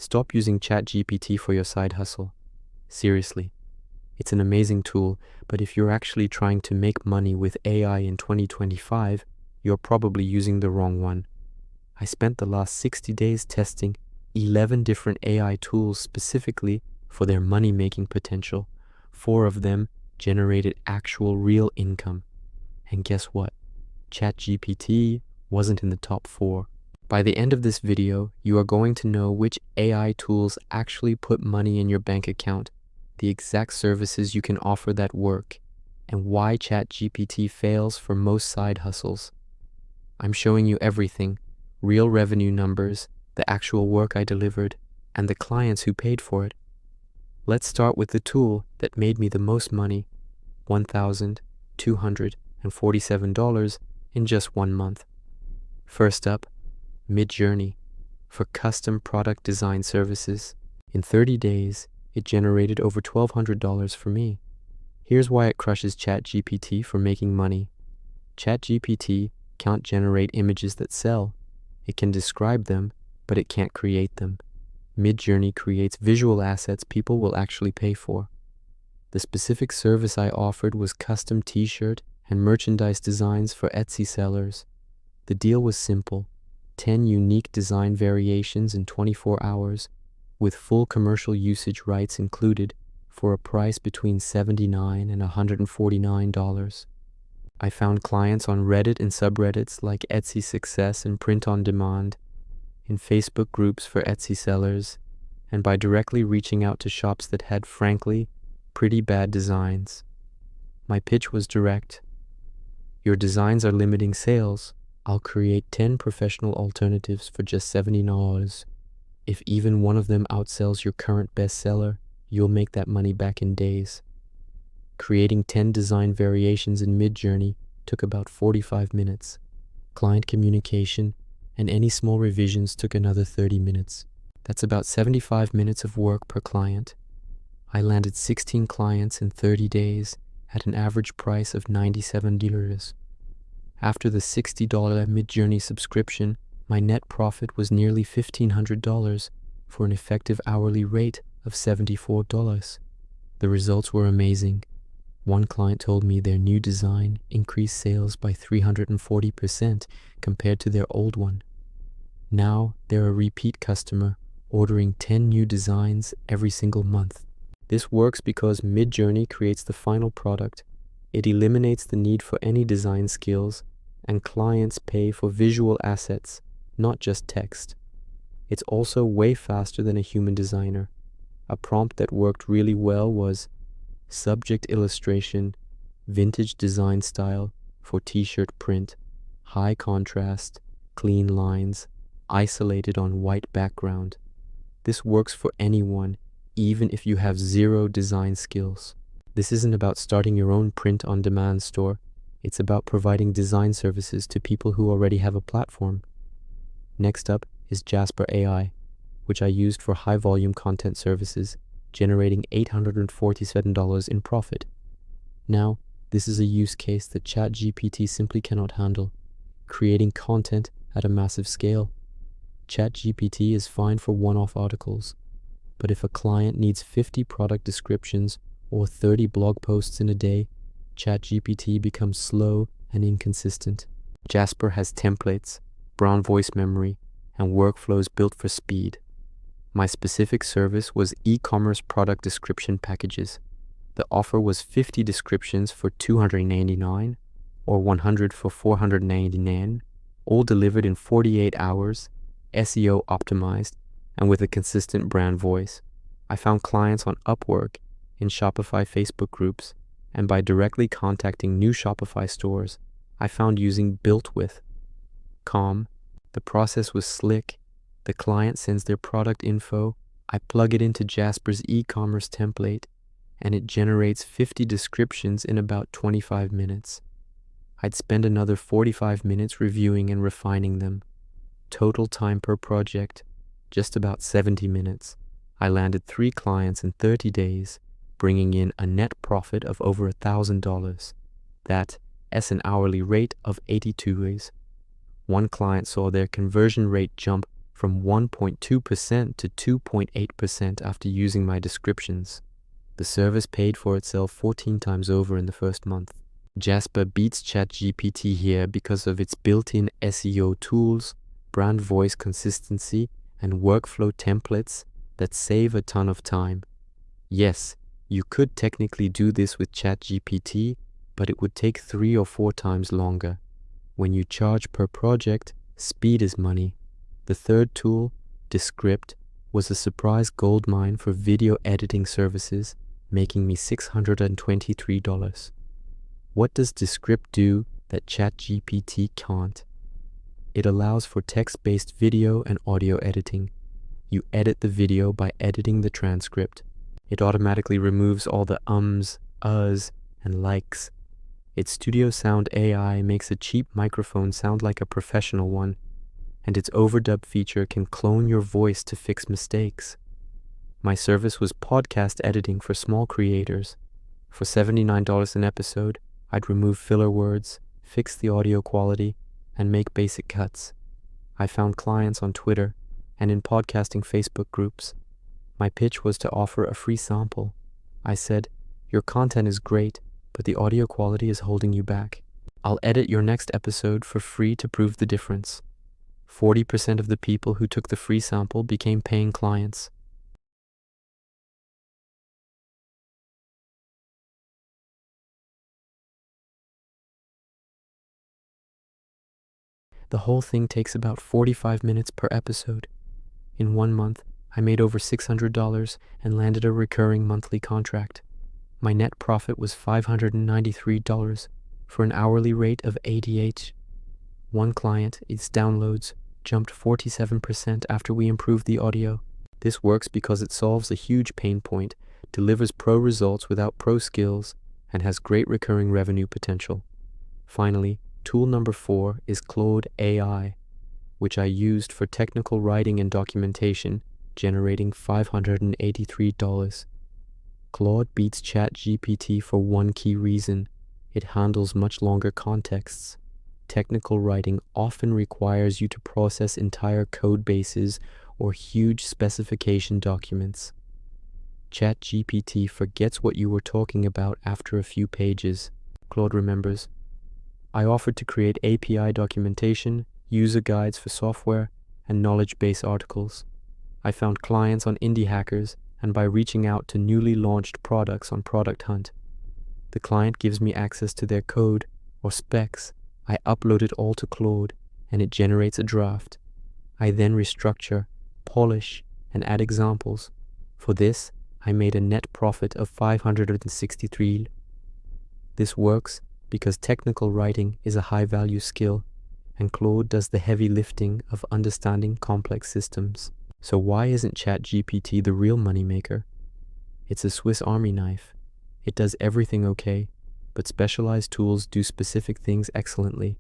Stop using ChatGPT for your side hustle. Seriously, it's an amazing tool, but if you're actually trying to make money with AI in 2025, you're probably using the wrong one. I spent the last 60 days testing 11 different AI tools specifically for their money-making potential. 4 of them generated actual real income. And guess what? ChatGPT wasn't in the top 4. By the end of this video, you are going to know which AI tools actually put money in your bank account, the exact services you can offer that work, and why ChatGPT fails for most side hustles. I'm showing you everything: real revenue numbers, the actual work I delivered, and the clients who paid for it. Let's start with the tool that made me the most money, $1,247 in just 1 month. First up, Midjourney, for custom product design services. In 30 days, it generated over $1,200 for me. Here's why it crushes ChatGPT for making money. ChatGPT can't generate images that sell. It can describe them, but it can't create them. Midjourney creates visual assets people will actually pay for. The specific service I offered was custom t-shirt and merchandise designs for Etsy sellers. The deal was simple: 10 unique design variations in 24 hours, with full commercial usage rights included, for a price between $79 and $149. I found clients on Reddit and subreddits like Etsy Success and Print on Demand, in Facebook groups for Etsy sellers, and by directly reaching out to shops that had, frankly, pretty bad designs. My pitch was direct. Your designs are limiting sales. I'll create 10 professional alternatives for just $70. If even one of them outsells your current bestseller, you'll make that money back in days. Creating 10 design variations in Midjourney took about 45 minutes. Client communication and any small revisions took another 30 minutes. That's about 75 minutes of work per client. I landed 16 clients in 30 days at an average price of $97. After the $60 Midjourney subscription, my net profit was nearly $1,500 for an effective hourly rate of $74. The results were amazing. One client told me their new design increased sales by 340% compared to their old one. Now they're a repeat customer, ordering 10 new designs every single month. This works because Midjourney creates the final product. It eliminates the need for any design skills, and clients pay for visual assets, not just text. It's also way faster than a human designer. A prompt that worked really well was subject illustration, vintage design style for t-shirt print, high contrast, clean lines, isolated on white background. This works for anyone, even if you have 0 design skills. This isn't about starting your own print-on-demand store. It's about providing design services to people who already have a platform. Next up is Jasper AI, which I used for high-volume content services, generating $847 in profit. Now, this is a use case that ChatGPT simply cannot handle: creating content at a massive scale. ChatGPT is fine for one-off articles, but if a client needs 50 product descriptions or 30 blog posts in a day, ChatGPT becomes slow and inconsistent. Jasper has templates, brown voice memory, and workflows built for speed. My specific service was e-commerce product description packages. The offer was 50 descriptions for $299 or 100 for $499, all delivered in 48 hours, SEO optimized, and with a consistent brand voice. I found clients on Upwork, in Shopify Facebook groups, and by directly contacting new Shopify stores I found using built-with.com. The process was slick. The client sends their product info, I plug it into Jasper's e-commerce template, and it generates 50 descriptions in about 25 minutes. I'd spend another 45 minutes reviewing and refining them. Total time per project, just about 70 minutes. I landed 3 clients in 30 days, bringing in a net profit of over $1,000. That is an hourly rate of $82. One client saw their conversion rate jump from 1.2% to 2.8% after using my descriptions. The service paid for itself 14 times over in the first month. Jasper beats ChatGPT here because of its built-in SEO tools, brand voice consistency, and workflow templates that save a ton of time. Yes, you could technically do this with ChatGPT, but it would take 3 or 4 times longer. When you charge per project, speed is money. The third tool, Descript, was a surprise goldmine for video editing services, making me $623. What does Descript do that ChatGPT can't? It allows for text-based video and audio editing. You edit the video by editing the transcript. It automatically removes all the ums, uhs, and likes. Its Studio Sound AI makes a cheap microphone sound like a professional one, and its overdub feature can clone your voice to fix mistakes. My service was podcast editing for small creators. For $79 an episode, I'd remove filler words, fix the audio quality, and make basic cuts. I found clients on Twitter and in podcasting Facebook groups. My pitch was to offer a free sample. I said, "Your content is great, but the audio quality is holding you back. I'll edit your next episode for free to prove the difference." 40% of the people who took the free sample became paying clients. The whole thing takes about 45 minutes per episode. In 1 month, I made over $600 and landed a recurring monthly contract. My net profit was $593 for an hourly rate of $88. One client, its downloads, jumped 47% after we improved the audio. This works because it solves a huge pain point, delivers pro results without pro skills, and has great recurring revenue potential. Finally, tool number 4 is Claude AI, which I used for technical writing and documentation, generating $583. Claude beats ChatGPT for one key reason: it handles much longer contexts. Technical writing often requires you to process entire code bases or huge specification documents. ChatGPT forgets what you were talking about after a few pages. Claude remembers. I offered to create API documentation, user guides for software, and knowledge base articles. I found clients on Indie Hackers and by reaching out to newly launched products on Product Hunt. The client gives me access to their code or specs. I upload it all to Claude and it generates a draft. I then restructure, polish, and add examples. For this, I made a net profit of $563. This works because technical writing is a high-value skill, and Claude does the heavy lifting of understanding complex systems. So why isn't ChatGPT the real moneymaker? It's a Swiss Army knife. It does everything okay, but specialized tools do specific things excellently.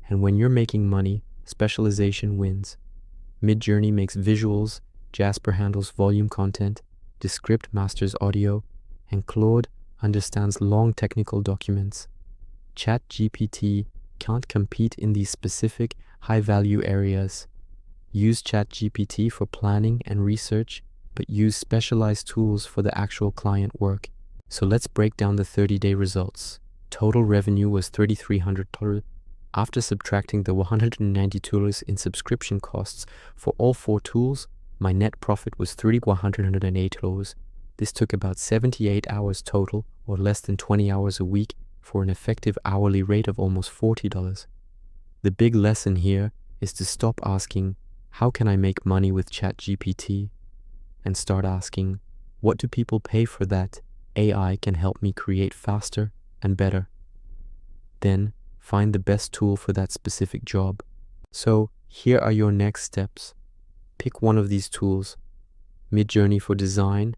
And when you're making money, specialization wins. Midjourney makes visuals, Jasper handles volume content, Descript masters audio, and Claude understands long technical documents. ChatGPT can't compete in these specific, high-value areas. Use ChatGPT for planning and research, but use specialized tools for the actual client work. So let's break down the 30-day results. Total revenue was $3,300. After subtracting the $192 in subscription costs for all 4 tools, my net profit was $3,108. This took about 78 hours total, or less than 20 hours a week, for an effective hourly rate of almost $40. The big lesson here is to stop asking, how can I make money with ChatGPT? And start asking, what do people pay for that AI can help me create faster and better? Then find the best tool for that specific job. So here are your next steps. Pick one of these tools: Midjourney for design,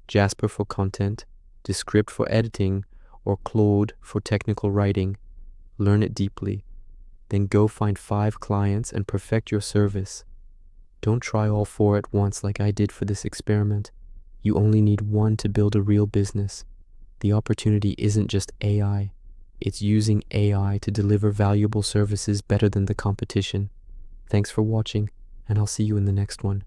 Jasper for content, Descript for editing, or Claude for technical writing. Learn it deeply. Then go find 5 clients and perfect your service. Don't try all 4 at once like I did for this experiment. You only need one to build a real business. The opportunity isn't just AI. It's using AI to deliver valuable services better than the competition. Thanks for watching, and I'll see you in the next one.